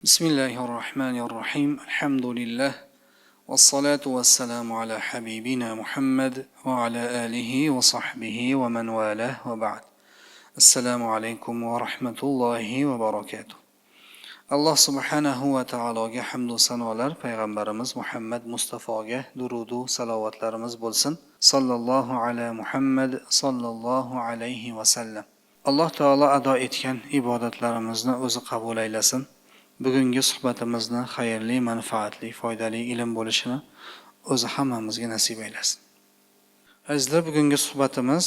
بسم الله الرحمن الرحيم الحمد لله والصلاة والسلام على حبيبنا محمد وعلى آله وصحبه ومن والاه وبعد السلام عليكم ورحمة الله وبركاته alloh subhanahu va taologa hamdu sanolar, payg'ambarimiz Muhammad Mustafoga durudu salovatlarimiz bo'lsin. Sallallohu ala Muhammad sallallohu alayhi va sallam. Alloh taolo ado etgan ibodatlarimizni o'zi qabul aylasin. Bugungi suhbatimizni xayrli, manfaatli, foydali ilm bo'lishini o'zi hammamizga nasib aylasin. Azizlar, bugungi suhbatimiz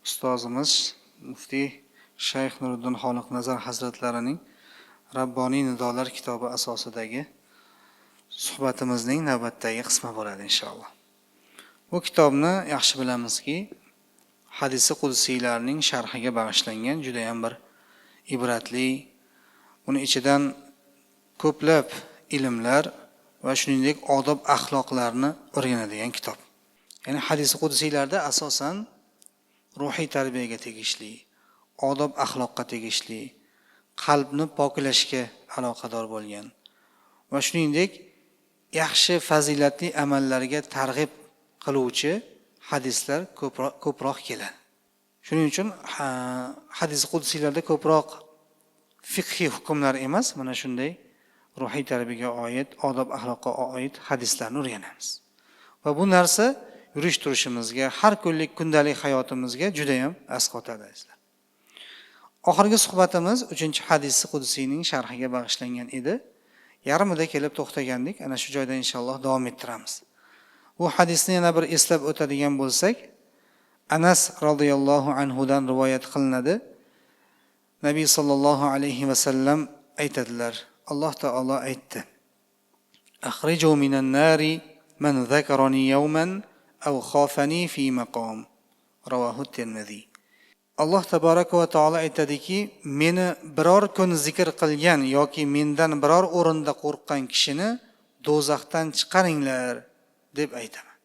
ustozimiz muftiy Shayx Nuriddin Xoliqnazar hazratlarining Rabboniy nidolar kitobi asosidagi suhbatimizning navbatdagi qismi bo'ladi inshaalloh. Bu kitobni yaxshi bilamizki, hadisi qudsiylarning sharhiga bag'ishlangan juda ham bir ibratli, uni ichidan ko'plab ilmlar va shuningdek odob axloqlarni o'rganadigan kitob. Ya'ni hadisi qudsiylarda asosan ruhiy tarbiyaga tegishli, odob axloqqa tegishli, qalbni poklashga aloqador bo'lgan va shuningdek yaxshi fazilatli amallarga targ'ib qiluvchi hadislar ko'proq keladi. Shuning uchun hadis qudsiylarda ko'proq fiqhiy hukmlar emas, mana shunday ruhiy tarbiyaga oid, odob axloqqa oid hadislarni o'rganamiz. Va bu narsa yurish turishimizga, har kunlik kundalik hayotimizga juda ham asqotadi azizlar. Oxirgi suhbatimiz 3-hadisi qudsiyning sharhiga bag'ishlangan edi. Yarmida kelib to'xtagandik. Ana shu joyda inshaalloh davom ettiramiz. Bu hadisni yana bir eslab o'tadigan bo'lsak, Anas radhiyallohu anhu dan rivoyat qilinadi. Nabiy sallallohu alayhi va sallam aytadilar. Alloh taolo aytdi: "Akhrijū minan nari man zakarani yawman aw khafani fi maqam." Ravohu Tirmizi. Alloh tabaraka va taolo aytadiki, meni biror kun zikr qilgan yoki mendan biror o'rinda qo'rqqan kishini do'zaxdan chiqaringlar deb aytaman.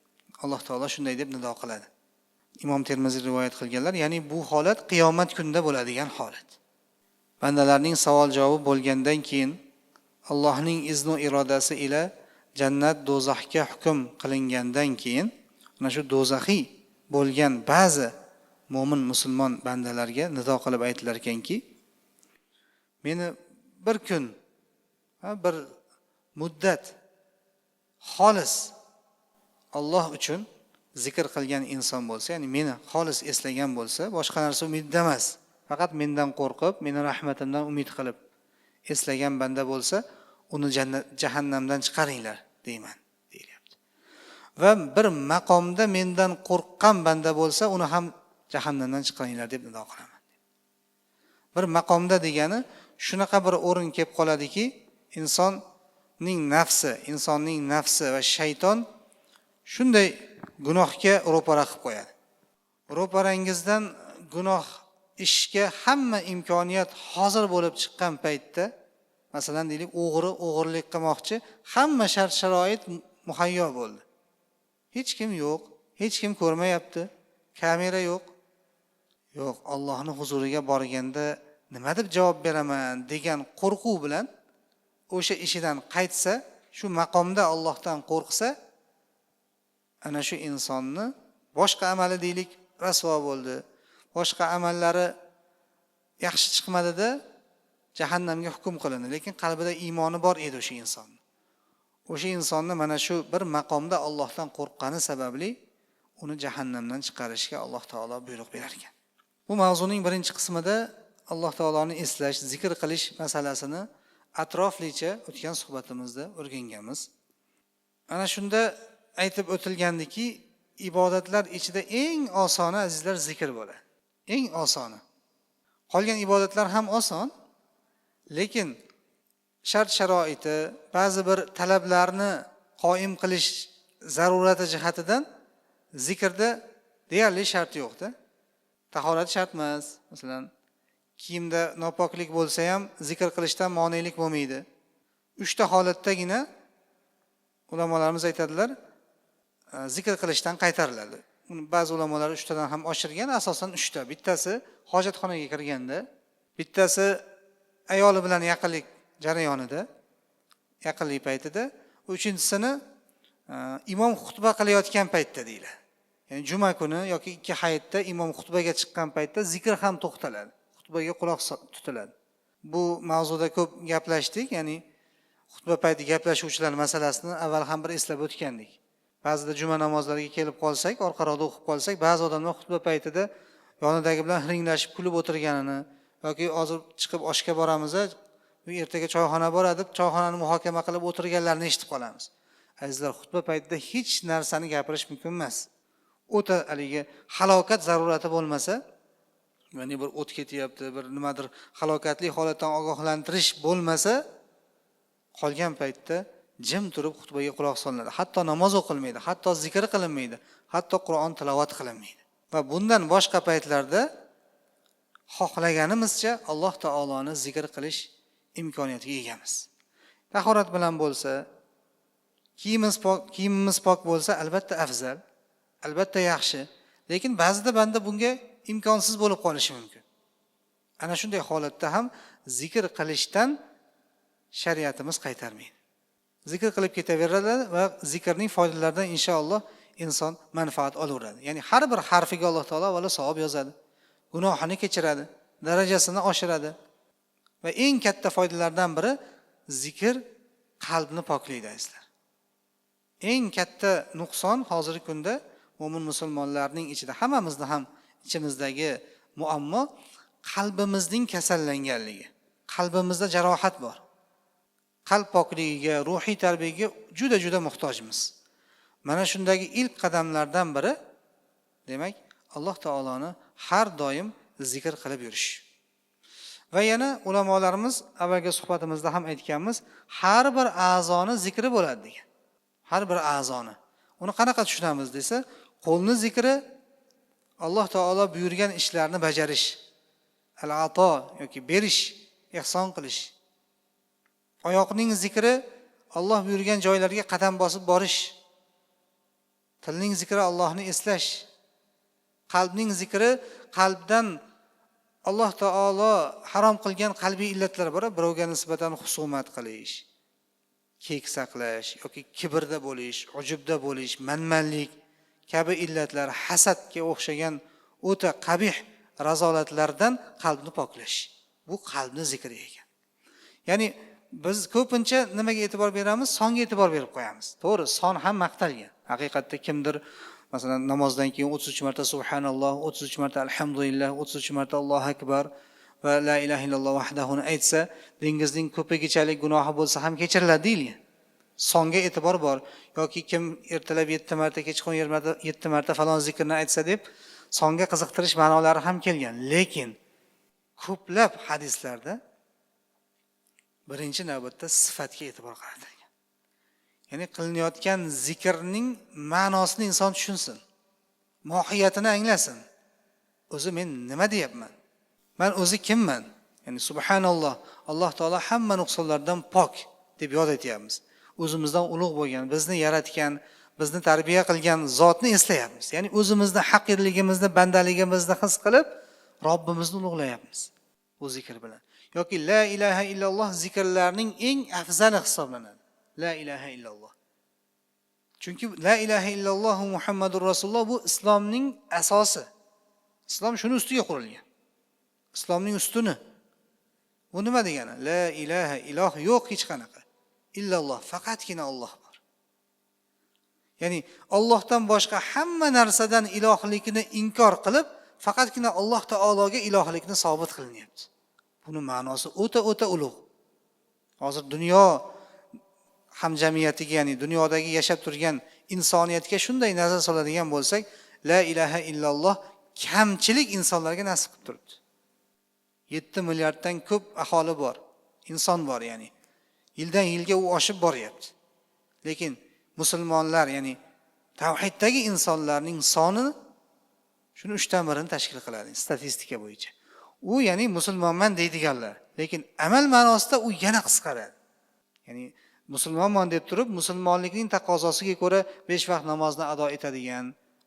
Alloh taolo shunday deb nido qiladi. Imom Termiziy rivoyat qilganlar, ya'ni bu holat qiyomat kunida bo'ladigan holat. Bandalarning savol javobi bo'lgandan keyin Allohning izni va irodasi ila jannat do'zaxga hukm qilingandan keyin mana shu do'zaxiy bo'lgan ba'zi mo'min musulmon bandalarga nido qilib aytilar ekanki, meni bir kun, bir muddat xolis Alloh uchun zikr qilgan inson bo'lsa, ya'ni meni xolis eslagan bo'lsa, boshqa narsa umidda emas, faqat mendan qo'rqib, meni rahmatimdan umid qilib eslagan banda bo'lsa, uni jahannamdan chiqaringlar deyman deyilyapti. Va bir maqomda mendan qo'rqqan banda bo'lsa, uni ham jahannamdan chiqaringlar deb nido qilaman. Bir maqomda degani shunaqa bir o'rin kelib qoladiki, insonning nafsi va shayton shunday gunohga ro'para qilib qo'yadi. Ro'parangizdan gunoh ishga hamma imkoniyat hozir bo'lib chiqqan paytda, masalan deylik, o'g'irlik qilmoqchi, hamma shart-sharoit muhayyo bo'ldi. Hech kim yo'q, hech kim ko'rmayapti, kamera yo'q. Yo'q, Allohning huzuriga borganda nima deb javob beraman degan qo'rquv bilan o'sha ishidan qaytsa, shu maqomda Allohdan qo'rqsa, ana shu insonni boshqa amali deylik rasvo bo'ldi, boshqa amallari yaxshi chiqmadi-da jahannamga hukm qilindi, lekin qalbida iymoni bor edi o'sha inson. O'sha insonni mana shu bir maqomda Allohdan qo'rqqani sababli uni jahannamdan chiqarishga Alloh taolo buyruq berar ekan. Bu mavzuning birinchi qismida Alloh taoloni eslash, zikr qilish masalasini atroflicha o'tgan suhbatimizda o'rganganmiz. Ana shunda aytib o'tilgandiki, ibodatlar ichida eng osoni azizlar zikr bo'ladi. Eng osoni. Qolgan ibodatlar ham oson, lekin shart-sharoiti, ba'zi bir talablarni qoyim qilish zarurati jihatidan zikrda deyarli shart yo'q-da. Tahorat shart emas. Masalan, kiyimda nopoklik bo'lsa ham zikr qilishdan monelik bo'lmaydi. 3 ta holatdagina ulamolarimiz aytadilar, zikr qilishdan qaytariladi. Ba'zi ulamolar 3 tadan ham oshirgan, asosan 3 ta. Bittasi hojatxonaga kirganda, bittasi ayoli bilan yaqinlik jarayonida, yaqinlik paytida, uchinchisini imom xutba qilayotgan paytda deyiladi. Ya'ni juma kuni yoki ikki hayitda imom xutbaga chiqqan paytda zikr ham to'xtaladi. Xutbaga quloq tutiladi. Bu mavzuda ko'p gaplashdik, ya'ni xutba payti gaplashuvchilar masalasini avval ham bir eslab o'tgandik. Ba'zida juma namozlariga kelib qolsak, orqaroqda o'qib qolsak, ba'zi odamlar xutba paytida yonidagi bilan hiringlashib kulib o'tirganini yoki hozir chiqib oshga boramiz, ertaga choyxona boradi, choyxonani muhokama qilib o'tirganlarni eshitib qolamiz. Azizlar, xutba paytida hech narsani gapirish mumkin emas. O'ta haligi halokat zarurati bo'lmasa, ya'ni bir o't ketyapti, bir nimadir halokatli holatdan ogohlantirish bo'lmasa, qolgan paytda jim turib xutbaga quloq solinadi. Hatto namoz o'qilmaydi, hatto zikr qilinmaydi, hatto Qur'on tilovat qilinmaydi. Va bundan boshqa paytlarda xohlaganimizcha Alloh taoloni zikr qilish imkoniyatiga egamiz. Tahorat bilan bo'lsa, kiyimimiz pok bo'lsa, albatta afzal, albatta yaxshi. Lekin ba'zida banda bunga imkonsiz bo'lib qolishi mumkin. Ana shunday holatda ham zikr qilishdan shariatimiz qaytarmaydi. Zikr qilib ketaveradi va zikrning foydalaridan inshaalloh inson manfaat olaveradi. Ya'ni har bir harfiga Alloh taolo valla savob yozadi, gunohini kechiradi, darajasini oshiradi. Va eng katta foydalardan biri zikr qalbni poklaydi, azizlar. Eng katta nuqson hozirgi kunda mo'min musulmonlarning ichida, hammamizni ham ichimizdagi muammo qalbimizning kasallanganligi. Qalbimizda jarohat bor. Qalb pokligiga, ruhiy tarbiyaga juda muhtojmiz. Mana shundagi ilk qadamlardan biri, demak, Alloh taoloni har doim zikr qilib yurish. Va yana ulamolarimiz avvalgi suhbatimizda ham aytganmiz, har bir a'zoni zikri bo'ladi degan. Har bir a'zoni. Uni qanaqa tushunamiz desa, qo'lni zikri Alloh taolo buyurgan ishlarni bajarish, al-ato yoki berish, ihson qilish. Oyoqning zikri Alloh buyurgan joylarga qadam bosib borish. Tilning zikri Allohni eslash. Qalbning zikri qalbdan Alloh taolo harom qilgan qalbiy illatlar bor, birovga nisbatan husumat qilish, kek saqlash yoki kibrda bo'lish, ujubda bo'lish, manmanlik kabi illatlar, hasadga o'xshagan o'ta qabih razolatlardan qalbni poklash. Bu qalbni zikri ekan. Ya'ni biz ko'pincha nimaga e'tibor beramiz? Songa e'tibor berib qo'yamiz. To'g'ri, son ham maqtalgan. Haqiqatda kimdir masalan namozdan keyin 33 marta subhanalloh, 33 marta alhamdulillah, 33 marta Allohu akbar va la ilaha illalloh vahdahuni aytsa, dengizning ko'pigichalik gunohi bo'lsa ham kechiriladi deyilgan. Songa e'tibor bor. Yoki kim ertalab 7 marta, kechqurun 7 marta falon zikrni aytsa deb songa qiziqtirish ma'nolari ham kelgan. Lekin ko'plab hadislarda birinchi navbatda sifatga e'tibor qaratilgan. Ya'ni qilinayotgan zikrning ma'nosini inson tushunsin, mohiyatini anglasin. O'zi men nima deyapman? Men o'zi kimman? Ya'ni subhanalloh, Alloh taolo hamma nuqsonlardan pok deb yod etyapmiz. O'zimizdan ulug' bo'lgan, bizni yaratgan, bizni tarbiya qilgan zotni eslayapmiz. Ya'ni o'zimizni haqirligimizni, bandaligimizni his qilib, Robbimizni ulug'layapmiz bu zikr bilan. Yoki la ilaha illalloh zikrlarning eng afzali hisoblanadi. La ilaha illalloh. Chunki la ilaha illalloh Muhammadur Rasululloh bu islomning asosi. Islom shuni ustiga qurilgan. Islomning ustuni. Bu nima degani? La ilaha iloh yo'q hech qanaqa. Illalloh, faqatgina Alloh bor. Ya'ni Allohdan boshqa hamma narsadan ilohlikni inkor qilib, faqatgina Alloh taologa ilohlikni sobit qilinyapti. Buni ma'nosi o'ta ulug'. Hozir dunyo hamjamiyatiga, ya'ni dunyodagi yashab turgan insoniyatga shunday nazar soladigan bo'lsak, la ilaha illalloh kamchilik insonlarga nasib qilib turibdi. 7 milliarddan ko'p aholi bor, inson bor, ya'ni yildan yilga u oshib boryapti. Lekin musulmonlar, ya'ni tavhiddagi insonlarning soni shuni 3/1 tashkil qiladi statistika bo'yicha. U ya'ni musulmonman deydiganlar, lekin amal ma'nosida u yana qisqaradi. Ya'ni musulmonman deb turib, musulmonlikning taqozosiga ko'ra 5 vaqt namozni ado etadigan,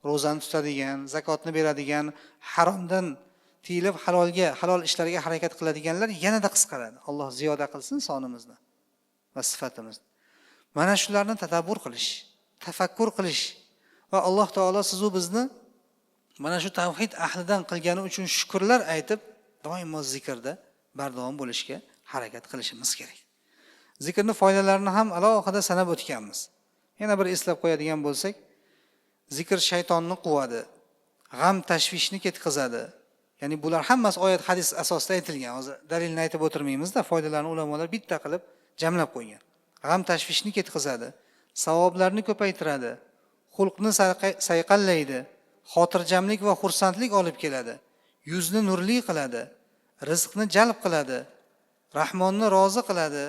ro'zani tutadigan, zakotni beradigan, haromdan tiyilib halol ishlarga harakat qiladiganlar yanada qisqaradi. Alloh ziyoda qilsin sonimizni va sifatimizni. Mana shularni tadabbur qilish, tafakkur qilish va Alloh taolo sizu bizni mana shu tavhid ahlidan qilgani uchun shukrlar aytib, doimo zikrda bardavom bo'lishga harakat qilishimiz kerak. Zikrning foydalarini ham alohida sanab o'tganmiz. Yana bir eslab qo'yadigan bo'lsak, zikr shaytonni quvadi, g'am tashvishni ketkazadi. Ya'ni bular hammasi oyat hadis asosida aytilgan. Hozir dalilni aytib o'tirmaymizda, foydalarni ulamolar bitta qilib jamlab qo'ygan. G'am tashvishni ketkazadi, savoblarni ko'paytiradi, xulqni sayqallaydi, xotirjamlik va xursandlik olib keladi, yuzni nurli qiladi, rizqni jalb qiladi, Rahmonni rozi qiladi.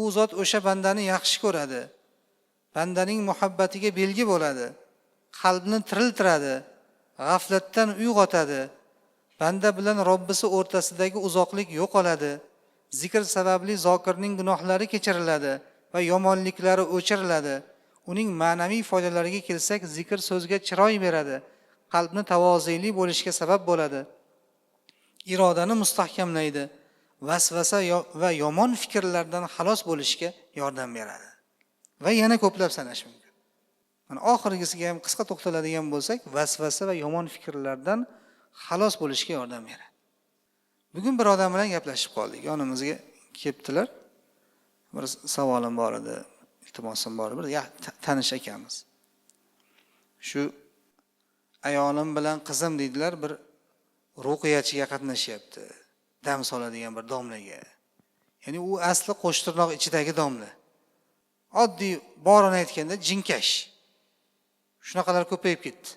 U zot o'sha bandani yaxshi ko'radi, bandaning muhabbatiga belgi bo'ladi, qalbni tiriltiradi, g'aflatdan uyg'otadi, banda bilan Robbisi o'rtasidagi uzoqlik yo'qoladi, zikr sababli zokirning gunohlari kechiriladi va yomonliklari o'chiriladi. Uning ma'naviy foydalariga kelsak, zikr so'zga chiroy beradi, qalbni tavozeli bo'lishga sabab bo'ladi, irodani mustahkamlaydi, vasvasa va yomon fikrlardan xalos bo'lishga yordam beradi. Va yana ko'plab sanash mumkin. Mana oxirgisiga ham qisqa to'xtaladigan bo'lsak, vasvasa va yomon fikrlardan xalos bo'lishga yordam beradi. Bugun bir odam bilan gaplashib qoldik. Yonimizga kelibdilar. Bir savolim bor edi, iltimosim bor edi. Tanish ekanmiz. Shu ayolim bilan qizim deydilar, bir ruqiyachiga qatnashyapti. Dam soladigan bir domlaga. Ya'ni u asli qo'shtirnoq ichidagi domla. Oddiy borini aytganda jinkash. Shunaqalar ko'payib ketdi.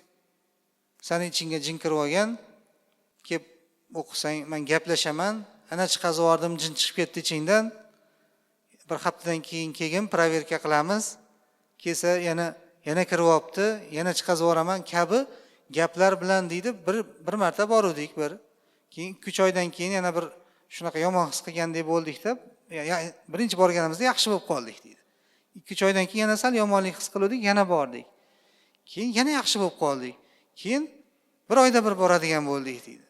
Seni ichingga jin kirib olgan, kelib o'qisang, men gaplashaman, ana chiqazib yubordim, jin chiqib ketdi ichingdan. Bir haftadan keyin kelgin, proverka qilamiz. Kelsa yana kirib olibdi, yana chiqazib yuboraman kabi gaplar bilan deydi, bir marta boruvdik bir. Keyin 2 oydan keyin yana bir shunaqa yomon his qilgandek bo'ldik deb, birinchi borganimizda yaxshi bo'lib qoldik deydi. 2 oydan keyin yana sal yomonlik his qildik, yana bordik. Keyin yana yaxshi bo'lib qoldik. Keyin bir oyda bir boradigan bo'ldik deydi.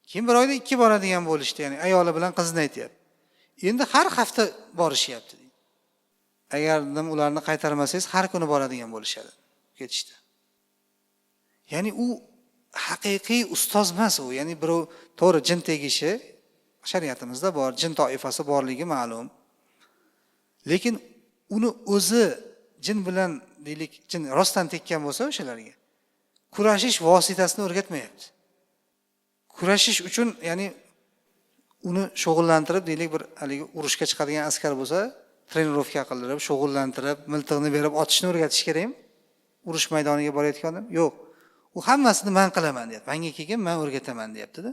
Keyin bir oyda 2 boradigan bo'lishdi, ya'ni ayoli bilan qizni aytayapti. Endi har hafta borishyapti deydi. Agar ularni qaytarmasangiz har kuni boradigan bo'lishadi, ketishdi. Ya'ni u haqiqiy ustoz emas u, ya'ni birov to'g'ri jin tegishi shariatimizda bor, jin toifasi borligi ma'lum. Lekin uni o'zi jin bilan deylik, jin rostdan tekkan bo'lsa o'shalarga kurashish vositasini o'rgatmayapti. Kurashish uchun, ya'ni uni shug'ullantirib deylik, bir haligi urushga chiqadigan askar bo'lsa, trenirovka qildirib, shug'ullantirib, miltiqni berib otishni o'rgatish kerakmi? Urush maydoniga borayotganda? Yo'q. U hammasini men qilaman deyapti. Menga kelgan, men o'rgataman deyapti-da.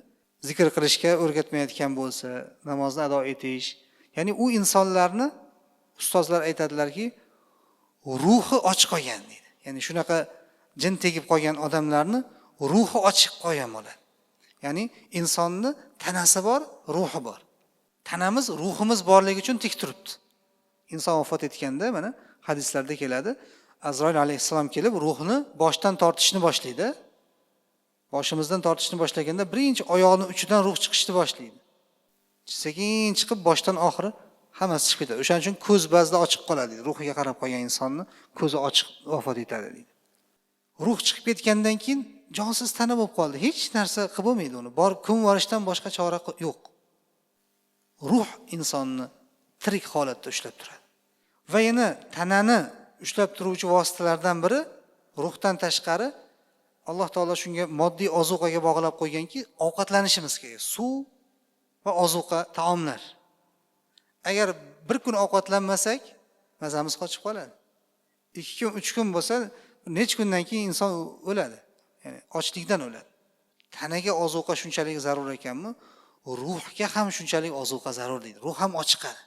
Zikr qilishga o'rgatmayotgan bo'lsa, namozni ado etish, ya'ni u insonlarni ustozlar aytadilarki, ruhi ochiq qolgan deydi. Ya'ni shunaqa jin tegib qolgan odamlarni ruhi ochiq qolgan bo'ladi. Ya'ni insonni tanasi bor, ruhi bor. Tanamiz, ruhimiz borligi uchun tik turibdi. Inson vafot etganda mana hadislarda keladi, Azroil alayhissalom kelib ruhni boshdan tortishni boshlaydi. Boshimizdan tortishni boshlaganda birinchi oyoqning uchidan ruh chiqishni boshlaydi. Sekin chiqib boshdan oxiri hammasi chiqib ketadi. O'shaning uchun ko'z ba'zida ochiq qoladi deydi. Ruhiga qarab qolgan insonni ko'zi ochiq vafot etadi deydi. Ruh chiqib ketgandan keyin jonsiz tana bo'lib qoldi. Hech narsa qilib bo'lmaydi uni. Borib kun vorishdan boshqa chora yo'q. Ruh insonni tirik holatda ushlab turadi. Va yana tanani ushlab turuvchi vositalardan biri ruhdan tashqari Alloh taolo shunga moddiy ozuqaga bog'lab qo'yganki, ovqatlanishimiz kerak. Suv va ozuqa, taomlar. Agar bir kun ovqatlanmasak, mazamiz qochib qoladi. 2 kun, 3 kun bo'lsa, necha kundan keyin inson o'ladi. Ya'ni ochlikdan o'ladi. Tanaga ozuqa shunchalik zarur ekanmi, ruhga ham shunchalik ozuqa zarur deydi. Ruh ham ochiqadi.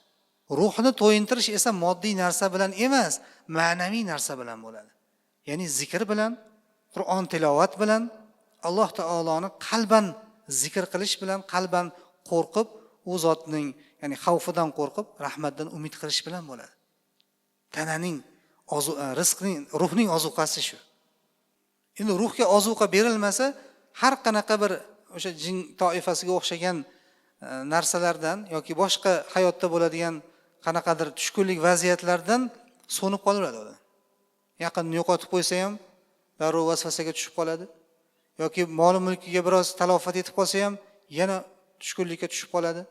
Ruhni to'yintirish esa moddiy narsa bilan emas, ma'naviy narsa bilan bo'ladi. Ya'ni zikr bilan, Qur'on tilovat bilan, Alloh taoloni qalban zikr qilish bilan, qalban qo'rqib, u zotning, ya'ni xavfidan qo'rqib, rahmatdan umid qilish bilan bo'ladi. Tananing rizqning, ruhning ozuqasi shu. Endi ruhga ozuqa berilmasa, har qanaqa bir o'sha jin toifasiga o'xshagan narsalardan yoki boshqa hayotda bo'ladigan qanaqadir tushkunlik vaziyatlardan so'nib qolaveradi odam. Yaqinni yo'qotib qo'ysa ham darrov vasvasaga tushib qoladi. Yoki mol mulkiga biroz talofat yetib qolsa ham yana tushkunlikka tushib qoladi.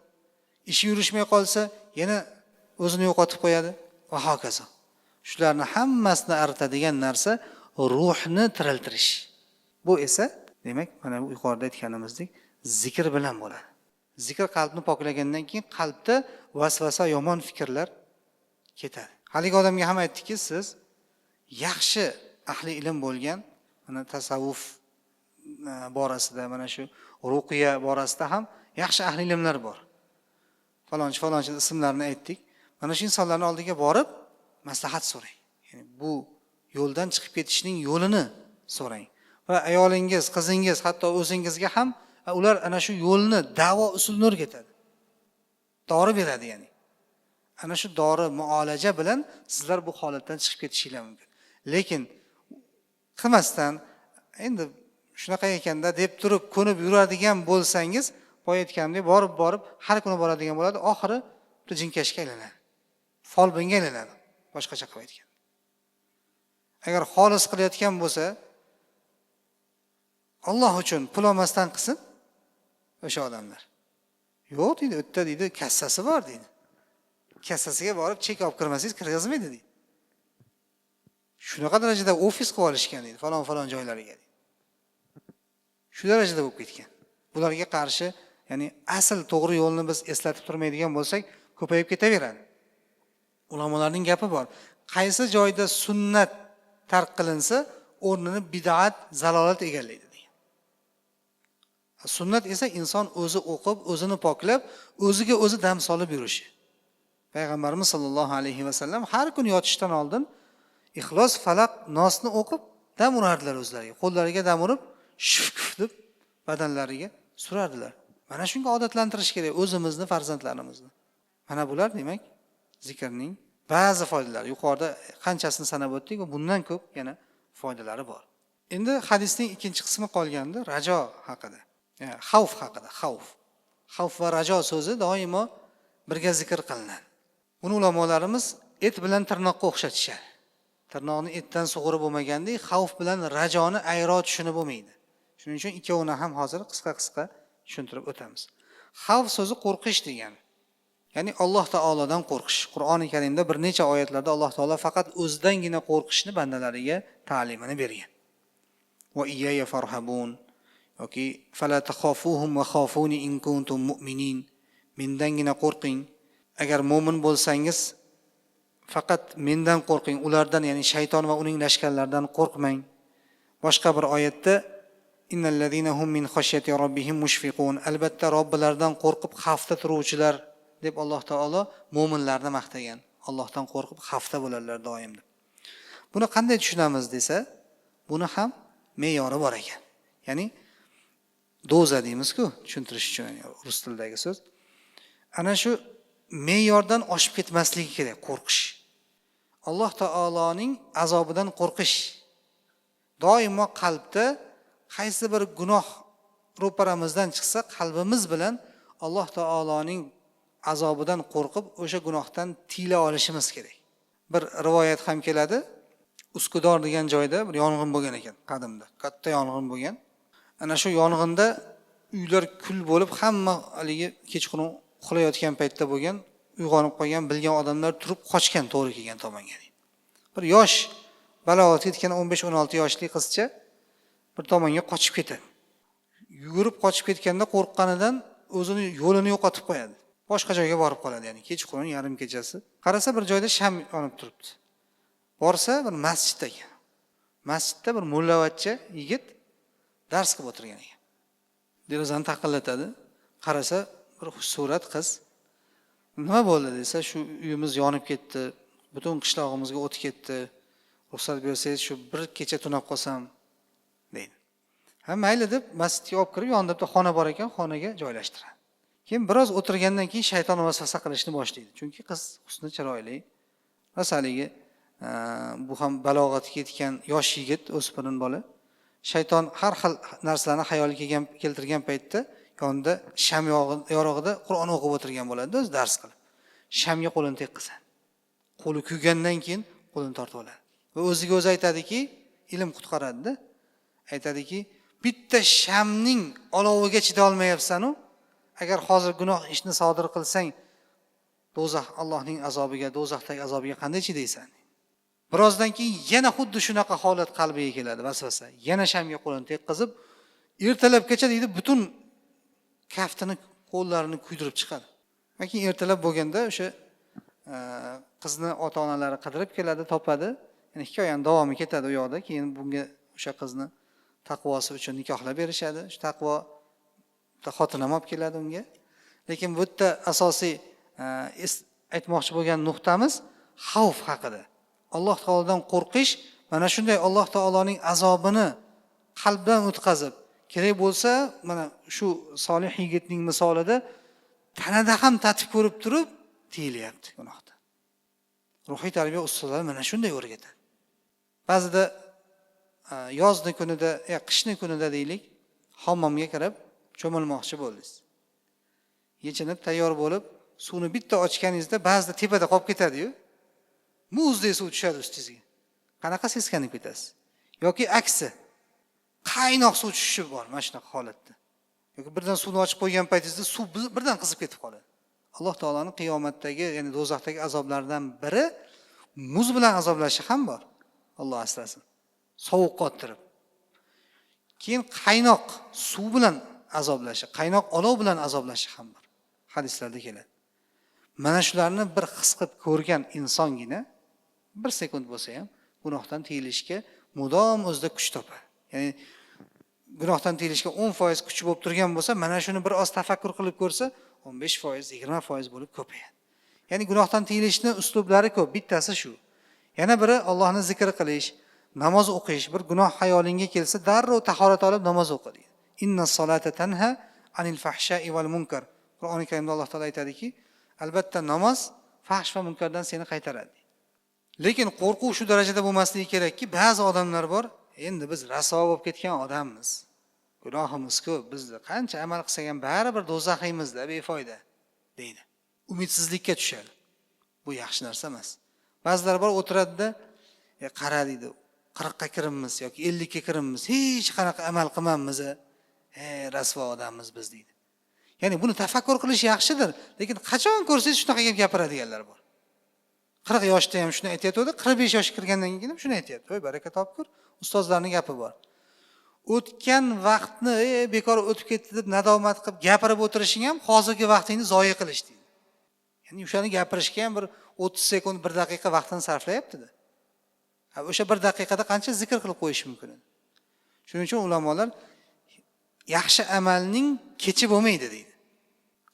Ishi yurishmay qolsa yana o'zini yo'qotib qo'yadi va hokazo. Shularni hammasini aritadigan narsa ruhni tiriltirish. Bu esa demak mana bu yuqorida aytganimizdek zikr bilan bo'ladi. Zikr qalbni poklagandan keyin qalbda vasvasa, yomon fikrlar ketadi. Haligi odamga ham aytdiki, siz yaxshi ahli ilm bo'lgan, mana tasavvuf borasida, mana shu ruqiya borasida ham yaxshi ahli ilmlar bor. Falonchi ismlarini aytdik. Mana shu insonlarning oldiga borib maslahat so'rang. Ya'ni bu yo'ldan chiqib ketishning yo'lini so'rang. Va ayolingiz, qizingiz, hatto o'zingizga ham ular ana shu yo'lni, da'vo usulini o'rgatadi. Dori beradi ya'ni. Ana shu dori muolaja bilan sizlar bu holatdan chiqib ketishinglar mumkin. Lekin qilmasdan endi shunaqa ekanda deb turib ko'nib yuradigan bo'lsangiz, boya aytganimdek borib har kuni boradigan bo'ladi, oxiri jinkashga aylanadi. Folbinga aylanadi, boshqacha qilib aytgan. Agar xolis qilayotgan bo'lsa, Alloh uchun pul olmasdan qilsin o'sha odamlar. Yo'q deydi, o'tda deydi, kassasi bor deydi. Kassasiga borib chek olib kirmasangiz kirgizmaydi deydi. Shunaqa darajada ofis qilib olishgan deydi, falon joylariga deydi. Shu darajada bo'lib ketgan. Bularga qarshi, ya'ni asl to'g'ri yo'lni biz eslatib turmaydigan bo'lsak, ko'payib ketaveradi. Ulamolarning gapi bor. Qaysi joyda sunnat tark qilinsa, o'rnini bid'at, zalolat egallaydi degan. Sunnat esa inson o'zi o'qib, o'zini poklab, o'ziga o'zi dam solib yurishi. Payg'ambarimiz sollallohu alayhi vasallam har kun yotishdan oldin Ixlos, Falaq, Nosni o'qib dam urardilar o'zlariga. Qo'llariga dam urib, shuf deb badanlariga surardilar. Mana shunga odatlantirish kerak o'zimizni, farzandlarimizni. Mana bular demak zikrning ba'zi foydalari. Yuqorida qanchasini sanab o'tdik va bundan ko'p yana foydalari bor. Endi hadisning ikkinchi qismi qolganda rajo haqida. Xavf haqida, xavf. Xavf va rajo so'zi doimo birga zikr qilinadi. Buni ulamolarimiz et bilan tirnoqqa o'xshatishadi. Tirnoqni etdan sug'uri bo'lmagandek, xavf bilan rajoni ayro tushunib bo'lmaydi. Shuning uchun ikkovini ham hozir qisqa tushuntirib o'tamiz. Xavf so'zi qo'rqish degan. Ya'ni Alloh taolodan qo'rqish. Qur'oni Karimda bir necha oyatlarda Alloh taolo faqat o'zidangina qo'rqishni bandalariga ta'limini bergan. Va iyaya farhabun yoki fala takhafuhum va khafuni in kuntum mu'minin. Mendangina qo'rqing. Agar mu'min bo'lsangiz faqat mendan qo'rqing, ulardan, ya'ni shayton va uning lashkarlaridan qo'rqmang. Boshqa bir oyatda innallazina hum min khashyati robbihim mushfiqun. Albatta Robbilaridan qo'rqib xavfda turuvchilar deb Alloh taolo mu'minlarni maqtagan. Allohdan qo'rqib xavfda bo'ladilar doim deb. Buni qanday tushunamiz desa, buni ham me'yori bor ekan. Ya'ni doza deymiz-ku, tushuntirish uchun, rus tilidagi so'z. Ana shu me'yordan oshib ketmasligi kerak qo'rqish. Alloh taoloning azobidan qo'rqish. Doimo qalbda qaysi bir gunoh ro'paramizdan chiqsa, qalbimiz bilan Alloh taoloning azobidan qo'rqib, o'sha gunohdan tiyila olishimiz kerak. Bir rivoyat ham keladi. Uskudor degan joyda bir yong'in bo'lgan ekan, qadimda. Katta yong'in bo'lgan. Ana shu yong'inda uylar kul bo'lib, hamma haligi kechqurun uxlayotgan paytda bo'lgan, uyg'onib qolgan, bilgan odamlar turib qochgan to'g'ri kelgan tomonga. Bir yosh balog'atga yetgan 15-16 yoshli qizcha bir tomonga qochib ketadi. Yugurib qochib ketganda qo'rqqanidan o'zini yo'lini yo'qotib qo'yadi. Boshqa joyga borib qoladi, ya'ni kechqurun yarim kechasi. Qarasa bir joyda sham yonib turibdi. Borsa bir masjidda ekan. Masjidda bir mullavachcha yigit dars qilib o'tirgan ekan. Derazani taqillatadi. Qarasa bir xushsurat qiz. Nima bo'ldi desa, shu uyimiz yonib ketdi, butun qishlog'imizga o't ketdi. Ruxsat bersangiz shu bir kecha tunab qolsam deydi. Ha mayli deb masjidga olib kirib, yonida bitta xona bor ekan, xonaga joylashtiradi. Keyin biroz o'tirgandan keyin shayton vasvasa qilishni boshlaydi. Chunki qiz husni chiroyli, masaligi bu ham balog'atga yetgan yosh yigit, o'spirin bola. Shayton har xil narsalarni xayoliga keltirgan paytda yonida sham yorug'ida Qur'on o'qib o'tirgan bo'ladi, o'zi dars qilib. Shamga qo'lini tekkizadi. Qo'li kuygandan keyin qo'lini tortib oladi. Va o'ziga o'zi aytadiki, ilm qutqaradi-da. Aytadiki, bitta shamning oloviga chida olmayapsan-u, agar hozir gunoh ishni sodir qilsang, do'zax Allohning azobiga, do'zaxdagi azobiga qanday chidaysan? Birozdan keyin yana xuddi shunaqa holat qalbiga keladi, vasvasa. Yana shamga qo'lini tekkizib, ertalabgacha deydi, butun kaftini, qo'llarini kuydirib chiqadi. Lekin ertalab bo'lganda o'sha qizni ota-onalari qidirib keladi, topadi. Ya'ni hikoyaning davomi ketadi u yoqda. Keyin bunga o'sha qizni taqvosi uchun nikohlab berishadi. Shu taqvo xotin ham olib keladi unga. Lekin bu yerda asosiy aytmoqchi bo'lgan nuqtamiz xavf haqida. Alloh taolodan qo'rqish, mana shunday Alloh taoloning azobini qalbdan o'tkazib, kerak bo'lsa, mana shu solih yigitning misolida tanada ham tatib ko'rib turib tiyilyapti gunohda. Ruhiy tarbiya ustozlari mana shunday o'rgatadi. Ba'zida yozning kunida, qishning kunida deylik, hammomga kirib cho'milmoqchi bo'ldingiz. Yechinib tayyor bo'lib, suvni bitta ochganingizda ba'zida tepada qolib ketadi-yu. Muzdek suv tushadi ustingizga. Qanaqa seskanib ketasiz? Yoki aksi. Qaynoq suv tushishi bor mana shunaqa holatda. Yoki birdan suvni ochib qo'ygan paytingizda suv birdan qizib ketib qoladi. Alloh taolaning qiyomatdagi, ya'ni do'zaxdagi azoblaridan biri muz bilan azoblashi ham bor. Alloh asrasin. Sovuq qottirib. Keyin qaynoq suv bilan azoblashi, qaynoq olov bilan azoblashi ham bor. Hadislarda keladi. Mana shularni bir his qilib ko'rgan insongina bir sekund bo'lsa ham gunohdan tiyilishga mudom o'zida kuch topadi. Ya'ni gunohdan tiyilishga 10% kuchi bo'lib turgan bo'lsa, mana shuni bir oz tafakkur qilib ko'rsa, 15%, 20% bo'lib ko'payadi. Ya'ni gunohdan tiyilishning uslublari ko'p, bittasi shu. Yana biri Allohni zikr qilish, namoz o'qish. Bir gunoh xayolingga kelsa, darrov tahorat olib namoz o'qi deydi. Innas solata tanha anil fahsha'i wal munkar. Qur'oni Karimda Alloh taolo aytadiki, albatta namoz fahsh va munkardan seni qaytaradi. Lekin qo'rquv shu darajada bo'lmasligi kerakki, ba'zi odamlar bor, endi biz rasvo bo'lib ketgan odammiz. Gunohimiz ko'p, bizni qancha amal qilsak ham baribir do'zaximizda befoyda deydi. Umidsizlikka tushadi. Bu yaxshi narsa emas. Ba'zilar bor o'tiradida, qara deydi, 40 ga kirimmiz yoki 50 ga kirimmiz, hech qanaqa amal qilmaymiz. Rasvo odammiz biz deydi. Ya'ni buni tafakkur qilish yaxshidir, lekin qachon ko'rsangiz shunaqa gap gapiradiganlar bor. 40 yoshda ham shuni aytayotdi, 45 yoshga kirgandan keyin ham shuni aytayapti. Voy baraka topkur, ustozlarning gapi bor. O'tgan vaqtni bekor o'tib ketdi deb nadomat qilib gapirib o'tirishing ham hozirgi vaqtingni zoya qilish deydi. Ya'ni o'shani gapirishga ham bir 30 sekund, 1 daqiqa vaqtini sarflayapti-da. O'sha 1 daqiqada qancha zikr qilib qo'yish mumkin? Shuning uchun ulamolar yaxshi amalning kechi bo'lmaydi deydi.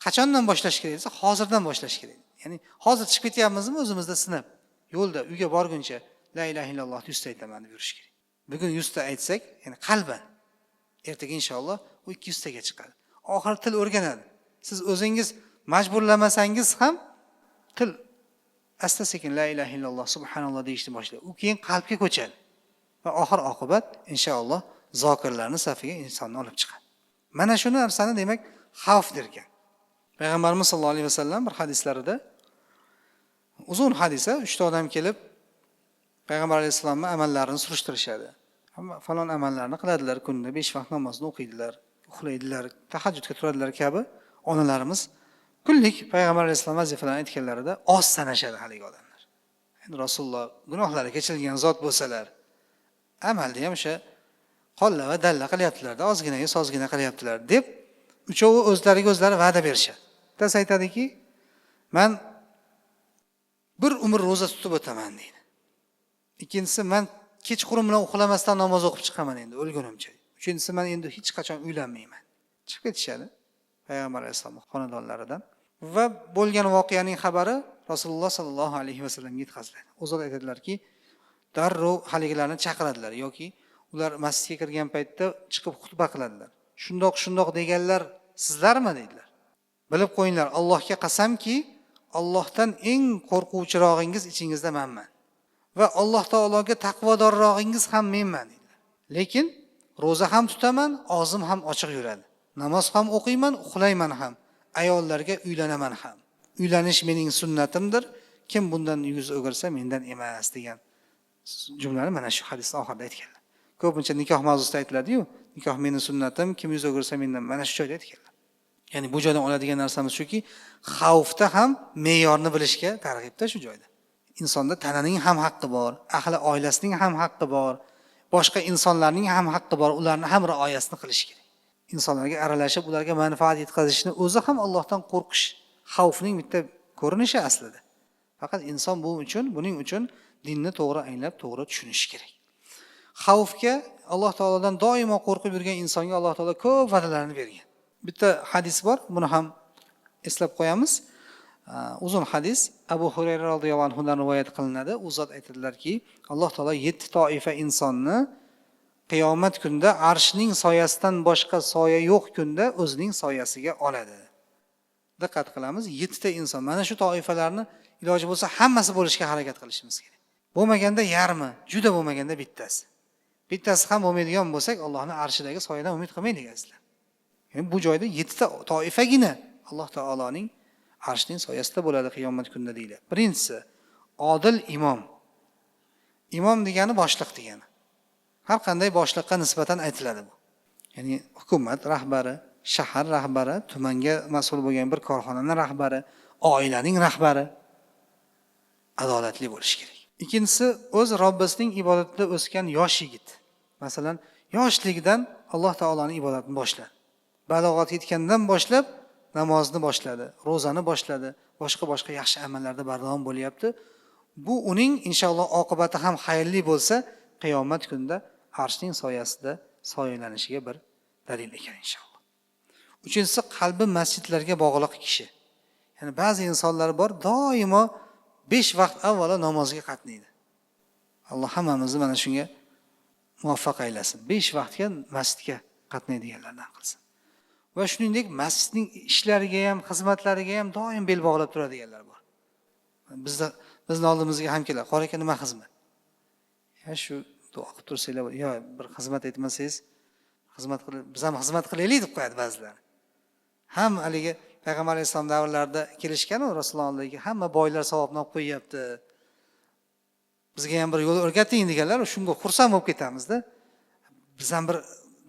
Qachondan boshlash kerak desa, hozirdan boshlash kerak. Ya'ni hozir chiqib ketyapmizmi o'zimizda sinab, yo'lda uyga borguncha la ilaha illalloh 100 ta aytaman deb yurish kerak. Bugun 100 ta aytsak, ya'ni qalban, ertaga inshaalloh u 200 taga chiqadi. Oxir til o'rganadi. Siz o'zingiz majburlamasangiz ham til asta-sekin la ilaha illalloh subhanalloh deyishni boshlaydi. U keyin qalbga ko'chadi va oxir oqibat inshaalloh zokirlarning safiga insonni olib chiqadi. Mana shu narsani demak xavf derkan. Payg'ambarimiz sollallohu alayhi vasallam bir hadislarida uzun hadisa 3 ta odam kelib Payg'ambar alayhisolamning amallarini surishtirishadi. Falon amallarni qiladilar, kunda 5 vaqt namozni o'qiydilar, uxlaydilar, tahajjudga turadilar kabi onalarimiz kunlik Payg'ambar alayhisolam vazifalarini aytganlarida oz sanashadi haligi odamlar. Endi Rasululloh gunohlari kechirilgan zot bo'lsalar, amalda ham o'sha qolla va dalla qilyaptilar-da, ozginaga sozgina qilyaptilar deb uchovi o'zlariga o'zlari va'da berishadi. Bittasi aytadiki, men bir umr roza tutib o'taman deydi. Ikkinchisi, men kechqurun bilan uxlamasdan namoz o'qib chiqaman endi o'lgunimcha. Uchinchisi, men endi hech qachon uylanmayman. Chiqib ketishadi Payg'ambar alayhisolam xonadonlaridan va bo'lgan voqeaning xabari Rasululloh sallallohu alayhi vasallamga yetkaziladi. O'zlari aytadilarki, darrov haligilarni chaqiradilar yoki ular masjidga kirgan paytda chiqib xutba qiladilar. Shundoq deganlar sizlarmi deydilar. Bilib qo'yinglar, Allohga qasamki, Allohdan eng qo'rquvchirog'ingiz ichingizda menman va Alloh taologa taqvodorrog'ingiz ham menman deydilar. Lekin ro'za ham tutaman, og'zim ham ochiq yuradi. Namoz ham o'qiyman, uxlayman ham. Ayollarga uylanaman ham. Uylanish mening sunnatimdir. Kim bundan yuz o'girsa mendan emas degan jumlani mana shu hadisning oxirida aytganlar. Ko'pincha nikoh mavzusida aytiladi-yu, nikoh mening sunnatim, kim yuz o'girsa mendan, mana shu joyda aytganlar. Ya'ni bu joydan oladigan narsamiz shuki, xavfda ham me'yorni bilishga targ'ibda shu joyda. Insonda tananing ham haqqi bor, ahli oilasining ham haqqi bor, boshqa insonlarning ham haqqi bor, ularni ham rioyasini qilish kerak. Insonlarga aralashib, ularga manfaat yetkazishni o'zi ham Allohdan qo'rqish, xavfning bitta ko'rinishi aslida. Faqat inson buning uchun dinni to'g'ri anglab, to'g'ri tushunishi kerak. Xavfga Alloh taolodan doimo qo'rqib yurgan insonga Alloh taolo ko'p va'dalarni bergan. Bitta hadis bor, buni ham eslab qo'yamiz. Uzun hadis, Abu Hurayra radhiyallohu anhudan rivoyat qilinadi. U zot aytadilarki, Alloh taolo 7 toifa insonni qiyomat kunida arshning soyasidan boshqa soya yo'q kunda o'zining soyasiga oladi. Diqqat qilamiz, 7 ta inson. Mana shu toifalarni iloji bo'lsa hammasi bo'lishga harakat qilishimiz kerak. Bo'lmaganda yarmi, juda bo'lmaganda bittasi. Bittasi ham bo'lmaydigan bo'lsak, Allohning arshidagi soyadan umid qilmaylik aslan. Ya'ni bu joyda 7 ta toifagina Alloh taoloning arshining soyasida bo'ladi qiyomat kunida deyiladi. Birinchisi, odil imom. Imom degani boshliq degani. Har qanday boshliqqa nisbatan aytiladi bu. Ya'ni hukumat rahbari, shahar rahbari, tumanga mas'ul bo'lgan bir korxonaning rahbari, oilaning rahbari adolatli bo'lishi kerak. Ikkinchisi, o'z Robbisining ibodatida o'sgan yosh yigit. Masalan, yoshligidan Alloh taoloning ibodatini boshladi. Balog'at yetgandan boshlab namozni boshladi, ro'zani boshladi, boshqa yaxshi amallarda bardavom bo'lyapti. Bu uning inshaalloh oqibati ham xayrli bo'lsa, qiyomat kunida arshning soyasida soyalanishiga bir dalil ekan inshaalloh. Uchinchisi, qalbi masjidlarga bog'liq kishi. Ya'ni ba'zi insonlar bor, doimo 5 vaqt avvalo namozga qatnaydi. Alloh hammamizni mana shunga muvaffaq aylasin. 5 vaqtga masjidga qatnaydiganlardan qilsin. Va shuningdek, masjidning ishlariga ham, xizmatlariga ham doim bel bog'lab turadiganlar bor. Bizni oldimizga ham keladi. Qor aka, nima xizmat? Ya shu duo qilib tursanglar, yo bir xizmat aytmasangiz, biz ham xizmat qilaylik deb qo'yadi ba'zilar. Ham haligi Payg'ambar alayhisalom davrlarida kelishgan-ku Rasulullohga, hamma boylar savobni olib qo'yapti. Bizga ham bir yo'l o'rgating deganlar, shunga xursand bo'lib ketamiz-da. Biz ham bir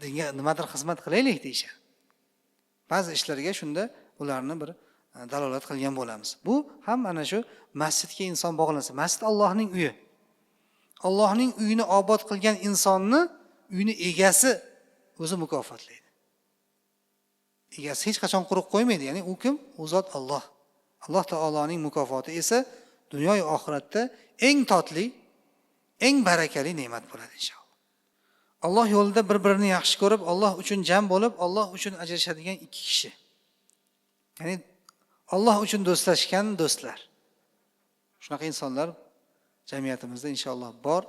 dinga nimadir xizmat qilaylik deyshadi. Ba'zi ishlarga shunda ularni bir dalolat qilgan bo'lamiz. Bu ham mana shu masjidga inson bog'lansa. Masjid Allohning uyi. Allohning uyini obod qilgan insonni uyini egasi o'zi mukofotlaydi. Egasi hech qachon quruq qo'ymaydi. Ya'ni u kim? U zot Alloh. Alloh taoloning mukofoti esa dunyo va oxiratda eng totli, eng barakali ne'mat bo'ladi inshaalloh. Alloh yo'lida bir-birini yaxshi ko'rib, Alloh uchun jam bo'lib, Alloh uchun ajrashadigan 2 kishi. Ya'ni Alloh uchun do'stlashgan do'stlar. Shunaqa insonlar jamiyatimizda inshaalloh bor.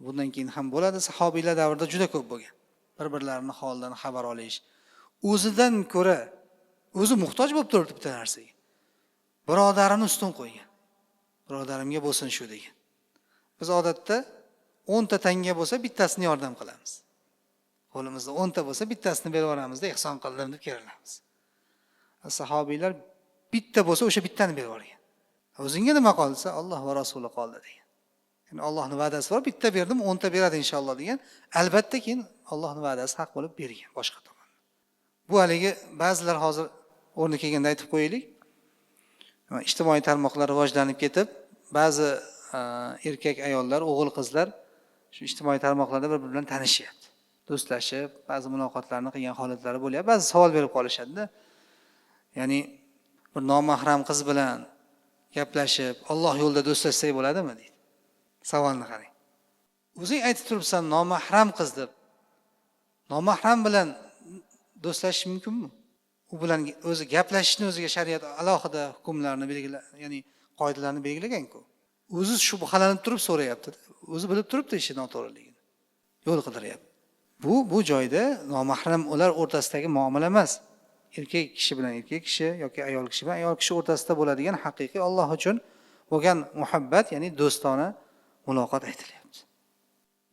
Bundan keyin ham bo'ladi. Sahobiylar davrida juda ko'p bo'lgan. Bir-birlarining holidan xabar olish. O'zidan ko'ra o'zi muhtoj bo'lib turibdi bitta narsaga. Birodarini ustun qo'ygan. Birodarimga bo'lsin shu degan. Biz odatda 10 ta tanga bo'lsa bittasini yordam qilamiz. Qo'limizda 10 ta bo'lsa bittasini berib yuboramizda ehson qildim deb kerilamiz. Sahobiylar bitta bo'lsa o'sha bittani berib yuborgan. O'zingga nima qolsa Alloh va Rasuli qoldi degan. Ya'ni Allohning va'dasi bor, bitta berdim, 10 ta beradi inshaalloh degan. Albatta keyin Allohning va'dasi haq bo'lib bergan boshqa tomon. Bu haligi ba'zilar hozir o'rni kelganda aytib qo'yaylik. Ijtimoiy tarmoqlar rivojlanib ketib, ba'zi erkak ayollar, o'g'il qizlar shu ijtimoiy tarmoqlarda bir-biri bilan tanishyapti. Do'stlashib, ba'zi muloqotlarni qilgan holatlari bo'lyapti. Ba'zi savol berib qolishadi-da. Ya'ni bir nomahram qiz bilan gaplashib, Alloh yo'lida do'stlashsak bo'ladimi deydi. Savolni qarang. O'zing aytib turibsan nomahram qiz deb. Nomahram bilan do'stlashish mumkinmi? U bilan o'zi gaplashishni o'ziga shariat alohida hukmlarni belgilagan, ya'ni qoidalarni belgilagan-ku. O'zi shubhalanib turib so'rayapti. O'zi bilib turibdi ishi noto'g'riligini. Yo'l qidiryapti. Bu joyda nomahram ular o'rtasidagi muomala emas. Erkak kishi bilan erkak kishi yoki ayol kishi bilan ayol kishi o'rtasida bo'ladigan haqiqiy Alloh uchun bo'lgan muhabbat, ya'ni do'stona muloqot aytilyapti.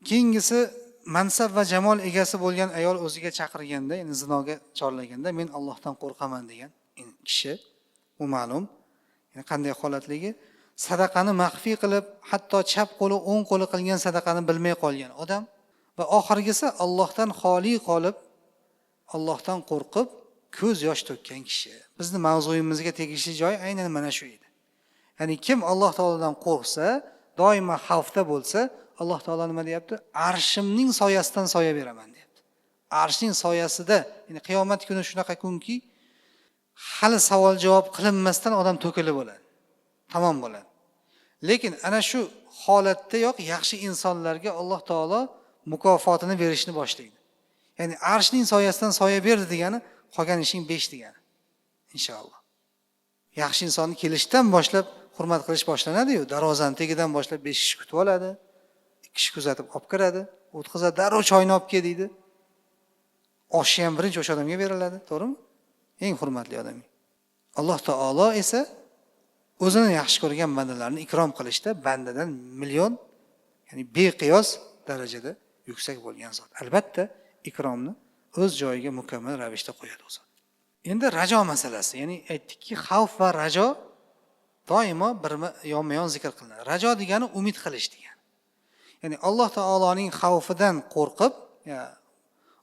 Keyingisi mansab va jamol egasi bo'lgan ayol o'ziga chaqirganda, ya'ni zinoga chorlaganda men Allohdan qo'rqaman degan kishi, u ma'lum. Yani qanday holatligi? Sadaqani maxfiy qilib, hatto chap qo'li, o'ng qo'li qilgan sadaqani bilmay qolgan odam va oxirgisi Allohdan xoli qolib, Allohdan qo'rqib, ko'z yosh to'kkan kishi. Bizni mavzuyimizga tegishli joy aynan mana shu edi. Ya'ni kim Alloh taolodan qo'rqsa, doimo xavfda bo'lsa, Alloh taolo nima deyapti? Arshimning soyasidan soya beraman deyapti. Arshning soyasida, ya'ni qiyomat kuni shunaqa kunki, hali savol javob qilinmasdan odam to'kilib bo'ladi. Tamom bo'ladi. Lekin ana shu holatdayoq yaxshi insonlarga Alloh taolo mukofotini berishni boshlaydi. Ya'ni arshning soyasidan soya berdi degani, qolgan ishing 5 degani. Inshaalloh. Yaxshi insonni kelishdan boshlab hurmat qilish boshlanadi-yu, darvozaning tagidan boshlab 5 kishi kutib oladi, 2 kishi kuzatib olib kiradi, o'tkazadi, darrov choyni olib kel deydi. Oshni ham birinchi o'sha odamga beriladi, to'g'rimi? Eng hurmatli odam. Alloh taolo esa o'zini yaxshi ko'rgan bandalarni ikrom qilishda bandadan million, ya'ni beqiyos darajada yuksak bo'lgan zot. Albatta, ikromni o'z joyiga mukammal ravishda qo'yadi o'zi. Endi rajo masalasi, ya'ni aytdikki, xavf va rajo doimo yonma-yon zikr qilinadi. Rajo degani umid qilish degani. Ya'ni Alloh taoloning xavfidan qo'rqib,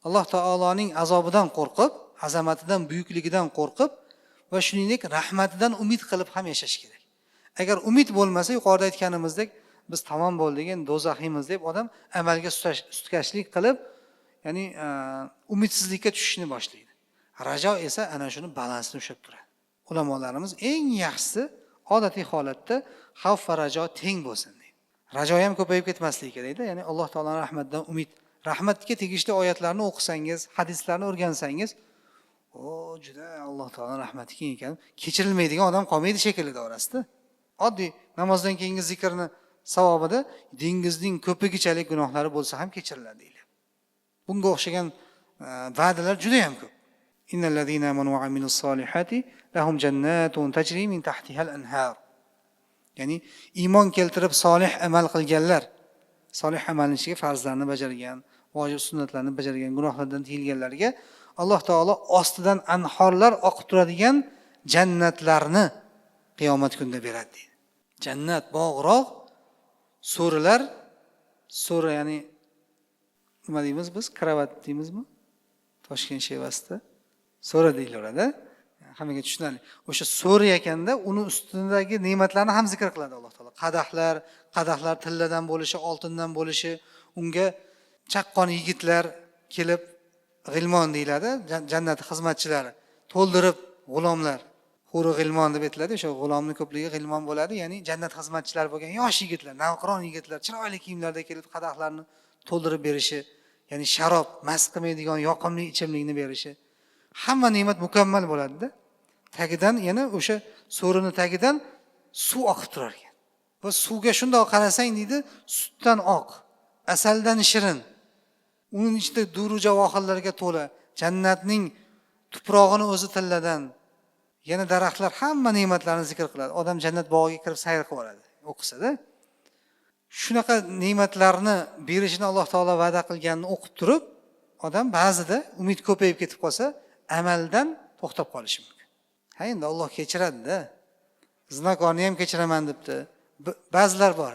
Alloh taoloning azobidan qo'rqib, azamatidan, buyukligidan qo'rqib va shuningdek rahmatidan umid qilib ham yashash kerak. Agar umid bo'lmasa, yuqorida aytganimizdek, biz tamom bo'ldik, endi do'zaximiz deb odam amalga sutkashlik qilib, ya'ni umidsizlikka tushishni boshlaydi. Rajo esa ana shuni balansini ushlab turadi. Ulamolarimiz eng yaxshisi odatiy holatda xavf va rajo teng bo'lsin deydi. Rajo ham ko'payib ketmasligi kerak edi, ya'ni Alloh taoloning rahmatidan umid. Rahmatga tegishli oyatlarni o'qisangiz, hadislarni o'rgansangiz, juda Alloh taoloning rahmati keng ekan, kechirilmaydigan odam qolmaydi shekilli orasida. Oddiy namozdan keyingi zikrni savobida dengizning ko'pigichalik gunohlari bo'lsa ham kechiriladi deydi. Bunga o'xshagan va'dalar juda ham ko'p. Innal ladina amanu va amilus solihati lahum jannatun tajri min tahtiha al-anhar. Ya'ni iymon keltirib solih amal qilganlar, solih amalning ichiga farzlarni bajargan, vojib sunnatlarni bajargan, gunohlardan tiyilganlarga Alloh taolo ostidan anhorlar oqib turadigan jannatlarni qiyomat kunida beradi deydi. Jannat bog'roq, so'rilar, so'ri ya'ni nima deymiz biz? Kravat deymizmi? Toshkent shevasida so'ri deyilaradi. Hammaga tushunarli. O'sha so'ri ekanda uni ustidagi ne'matlarni ham zikr qiladi Alloh taolo. Qadahlar tilladan bo'lishi, oltindan bo'lishi, unga chaqqon yigitlar kelib g'ilmon deyiladi, jannat xizmatchilari to'ldirib g'ulomlar, huri g'ilmon deb aytiladi. O'sha g'ulomning ko'pligi g'ilmon bo'ladi, ya'ni jannat xizmatchilari bo'lgan yosh yigitlar, navqiron yigitlar chiroyli kiyimlarda kelib qadahlarni to'ldirib berishi, ya'ni sharob, mast qilmaydigan yoqimli ichimlikni berishi. Hamma ne'mat mukammal bo'ladi-da. Tagidan yana o'sha so'rining tagidan suv oqib turar ekan. Va suvga shundoq qarasang deydi, sutdan oq, asaldan shirin. Uning ichida duru javohirlarga to'la, jannatning tuprog'ini o'zi tilladan, yana daraxtlar, hamma ne'matlarni zikr qiladi. Odam jannat bog'iga kirib sayr qiladi, o'qisa-da. Shunaqa ne'matlarni berishini Alloh taolo va'da qilganini o'qib turib, odam ba'zida umid ko'payib ketib qolsa, amaldan to'xtab qolishi mumkin. Ha, endi Alloh kechiradi-da. Zinokorni ham kechiraman debdi. Ba'zilar bor.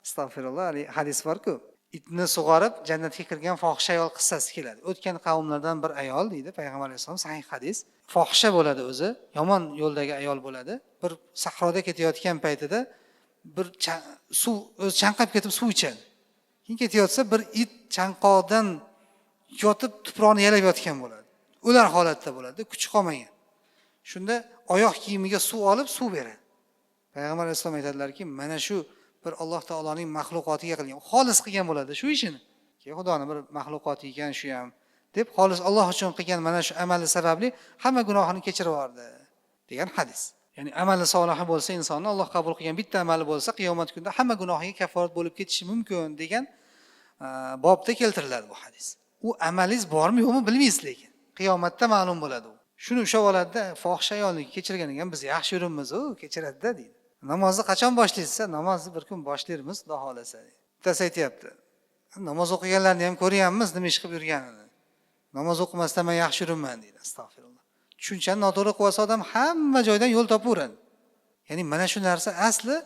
Astagfirullah, hadis bor-ku. Itni sug'orib jannatga kirgan fohisha ayol qissasi keladi. O'tgan qavmlardan bir ayol deydi Payg'ambar alayhisalom, sahih hadis. Fohisha bo'ladi o'zi, yomon yo'ldagi ayol bo'ladi. Bir sahroda ketayotgan paytida bir suv o'zi chanqab ketib suv ichadi. Keyin ketayotsa bir it chanqoqdan yotib tuproqni yalab yotgan bo'ladi. Ular holatda bo'ladi, kuchi qolmagan. Shunda oyoq kiyimiga suv olib suv beradi. Payg'ambar alayhisalom aytadilar-ki, mana shu bir Alloh taoloning maxluqotiga qilgan, xolis qilgan bo'ladi shu ishini. Ki Xudoning bir maxluqoti ekan shu ham deb xolis Alloh uchun qilgan mana shu amali sababli hamma gunohini kechirib yubordi degan hadis. Ya'ni amali solihi bo'lsa insonni Alloh qabul qilgan bitta amali bo'lsa qiyomat kunida hamma gunohiga kaforat bo'lib ketishi mumkin degan bobda keltiriladi bu hadis. U amalingiz bormi yo'qmi bilmaysiz, lekin qiyomatda ma'lum bo'ladi u. Shuni ushlab oladida, fohisha ayolni kechirgan ekan, biz yaxshi yuribmiz, u kechiradida deydi. Namozni qachon boshlaysiz? Namozni bir kun boshlaymiz, Xudo xolasa. Bittasi aytayapti. Namoz o'qiganlarni ham ko'ryapmiz nima ish qilib yurganini. Namoz o'qimasdan men yaxshi yuribman deydi. Astag'firulloh. Tushunchani noto'g'ri qilib olsa odam hamma joydan yo'l topaveradi. Ya'ni mana shu narsa asli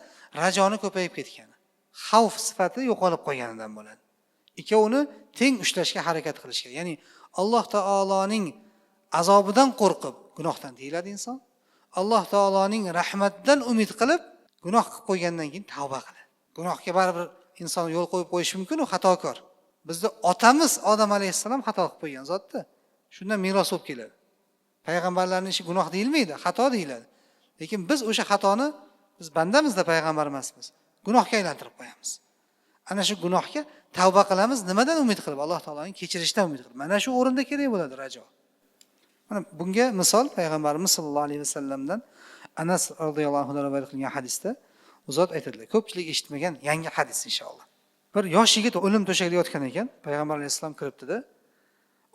rajoni ko'payib ketgan. Xavf sifati yo'qolib qolganidan bo'ladi. Ikkovini teng ushlashga harakat qilish kerak. Ya'ni Alloh taoloning azobidan qo'rqib gunohdan tiyiladi inson. Alloh taoloning rahmatidan umid qilib gunoh qilib qo'ygandan keyin tavba qiladi. Gunohga baribir inson yo'l qo'yib qo'yishi mumkin, u xatokor. Bizda otamiz Odam alayhissalom xato qilib qo'ygan zotda. Shundan meros bo'lib keladi. Payg'ambarlarning ishi gunoh deyilmaydi, xato deyiladi. Lekin biz o'sha xatoni biz bandamizda payg'ambar emasmiz. Gunohga aylantirib qo'yamiz. Ana shu gunohga tavba qilamiz, nimadan umid qilib? Alloh taoloning kechirishidan umid qilib. Mana shu o'rinda kerak bo'ladi rajo. Mana bunga misol payg'ambarimiz sollallohu alayhi vasallamdan Anas radhiyallohu anhu rivoyat qilgan hadisda uzot aytadilar. Ko'pchilik eshitmagan yangi hadis inshaalloh. Bir yosh yigit o'lim to'shagida yotgan ekan, payg'ambar alayhisalom kiribdi-da,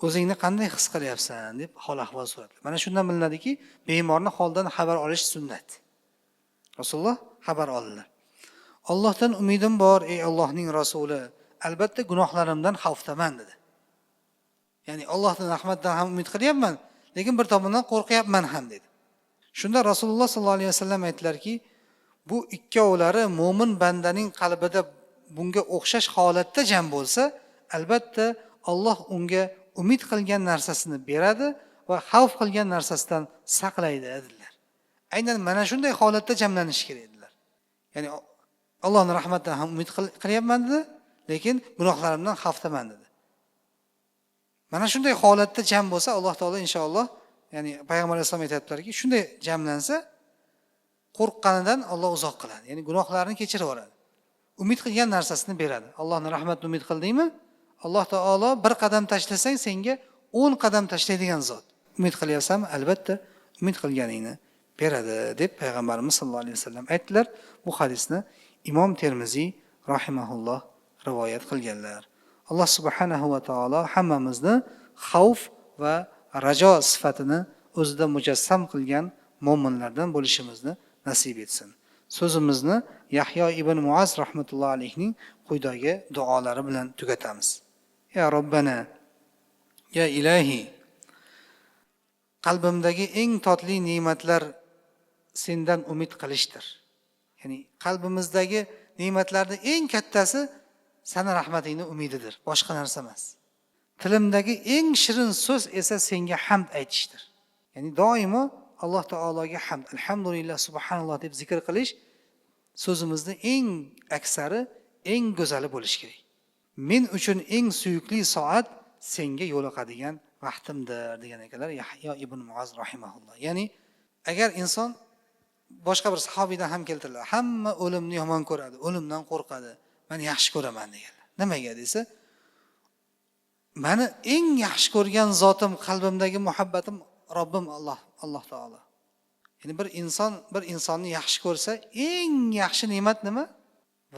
o'zingni qanday his qilyapsan deb hol ahvol so'radilar. Mana shundan bilinadiki, bemorning holidan xabar olish sunnat. Rasululloh xabar oldilar. Allohdan umidim bor, ey Allohning rasuli. Albatta gunohlarimdan xavfdaman dedi. Ya'ni Allohning rahmatidan ham umid qilyapman, lekin bir tomondan qo'rqyapman ham dedi. Shunda Rasululloh sollallohu alayhi vasallam aytdilarki, bu ikkovlari mo'min bandaning qalbida bunga o'xshash holatda jam bo'lsa, albatta Alloh unga umid qilgan narsasini beradi va xavf qilgan narsasidan saqlaydi dedilar. Aynan mana shunday holatda jamlanish kerak dedilar. Ya'ni Allohning rahmatidan ham umid qilyapman dedi, lekin gunohlarimdan xavfdaman dedi. Mana shunday holatda jam bo'lsa, Alloh taolo inshaalloh, ya'ni payg'ambar alayhisalom aytadilarki, shunday jamlansa, qo'rqqanidan Alloh uzoq qiladi. Ya'ni gunohlarini kechirib yuboradi. Umid qilgan narsasini beradi. Allohning rahmatini umid qildingmi? Alloh taolo bir qadam tashlasang, senga 10 qadam tashlaydigan zot. Umid qilyapsanmi? Albatta umid qilganingni beradi deb payg'ambarimiz sollallohu alayhi vasallam aytdilar. Bu hadisni Imom Termiziy rahimahulloh rivoyat qilganlar. Alloh subhanahu va taolo hammamizni xavf va rajo sifatini o'zida mujassam qilgan mo'minlardan bo'lishimizni nasib etsin. So'zimizni Yahyo ibn Muaz rahmatullohi alayhning quyidagi duolari bilan tugatamiz. Ya Robbana, ya Ilahi, qalbimdagi eng totli ne'matlar sendan umid qilishdir. Ya'ni qalbimizdagi ne'matlarning eng kattasi sana rahmatingni umididir, boshqa narsa emas. Tilimdagi eng shirin so'z esa senga hamd aytishdir. Ya'ni doimo Alloh taologa hamd, alhamdulillah, subhanalloh deb zikr qilish so'zimizni eng aksari, eng go'zali bo'lishi kerak. Men uchun eng suyukli soat senga yo'liqadigan vaqtimdir degan ekanlar Yahyo ibn Muaz rahimahulloh. Ya'ni agar inson boshqa bir sahobiydan ham keltiriladi, hamma o'limni yomon ko'radi, o'limdan qo'rqadi, men yaxshi ko'raman deganlar. Nimaga desa, meni eng yaxshi ko'rgan zotim, qalbimdagi muhabbatim Robbim Alloh taolo. Ya'ni bir insonni yaxshi ko'rsa, eng yaxshi ne'mat nima?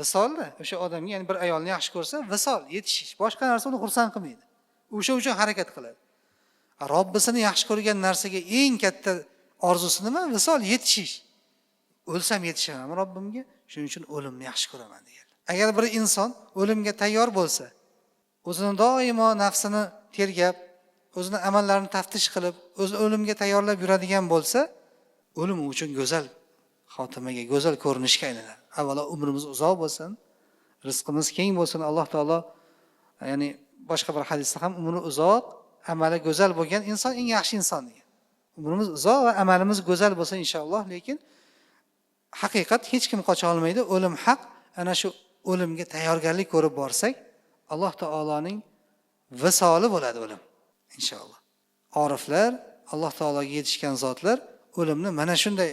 Visolda. O'sha odamga, ya'ni bir ayolni yaxshi ko'rsa, visol, yetishish. Boshqa narsa uni xursand qilmaydi. O'sha uchun harakat qiladi. Robbisini yaxshi ko'rgan narsaga eng katta orzusi nima? Visol, yetishish. O'lsam yetishaman Robbimga, shuning uchun o'limni yaxshi ko'raman deganlar. Agar bir inson o'limga tayyor bo'lsa, o'zini doimo nafsini tergab, o'zini amallarini taftish qilib, o'zini o'limga tayyorlab yuradigan bo'lsa, o'lim uchun go'zal xotimaga, go'zal ko'rinishga aylanadi. Avvalo umrimiz uzoq bo'lsin, rizqimiz keng bo'lsin. Alloh taolo, ya'ni boshqa bir hadisda ham umri uzoq, amali go'zal bo'lgan inson eng yaxshi inson degan. Umrimiz uzoq va amalimiz go'zal bo'lsa inshaalloh, lekin haqiqat hech kim qocha olmaydi. O'lim haq. Ana shu o'limga tayyorgarlik ko'rib borsak, Alloh taoloning visoli bo'ladi o'lim inshaalloh. Oriflar, Alloh taologa yetishgan zotlar o'limni mana shunday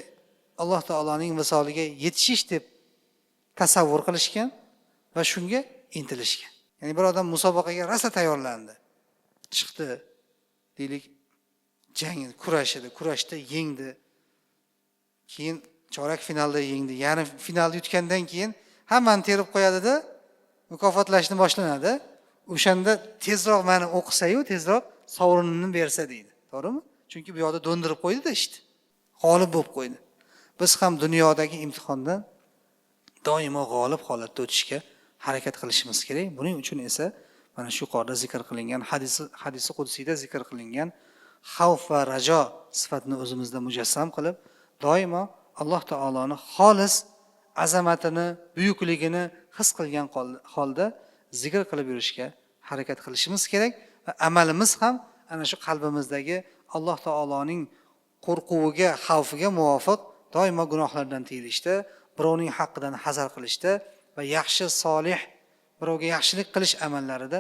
Alloh taoloning visoliga yetishish deb tasavvur qilishgan va shunga intilishgan. Ya'ni bir odam musobaqaga rosa tayyorlandi. Chiqdi, deylik, jang kurashdi, kurashda yengdi. Keyin chorak finalda yengdi. Yarim finalda yutgandan keyin hammani terib qo'yadi-da, mukofotlashni boshlanadi. O'shanda tezroq meni o'qisa-yu, tezroq sovrinini bersa deydi. To'g'rimi? Chunki bu yoqda do'ndirib qo'ydi-da ishni. G'olib bo'lib qo'ydi. Biz ham dunyodagi imtihondan doimo g'olib holatda o'tishga harakat qilishimiz kerak. Buning uchun esa mana shu yuqorida zikr qilingan hadisi qudsiyda zikr qilingan xavf va rajo sifatini o'zimizda mujassam qilib, doimo Alloh taoloni xolis azamatini, buyukligini his qilgan holda zikr qilib yurishga harakat qilishimiz kerak va amalimiz ham ana shu qalbimizdagi Alloh taoloning qo'rquviga, xavfiga muvofiq doimo gunohlardan tiyilishda, birovning haqqidan hazar qilishda va yaxshi, solih, birovga yaxshilik qilish amallarida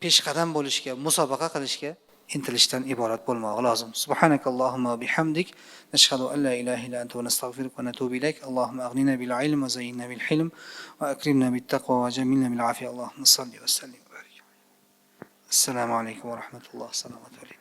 peshqadam bo'lishga, musobaqa qilishga intilishdan iborat bo'lmog'i lozim. Subhanakallohumma bihamdik, nashhadu an la ilaha illa anta va nastag'firuka va natubu ilayk. Allohumma aghnina bil ilm va zayyinna bil hilm va akrimna bit taqwa va jamilna bil afiya. Allohumma salli va sallim va barik. Assalomu alaykum va rahmatullohi va barakatuh.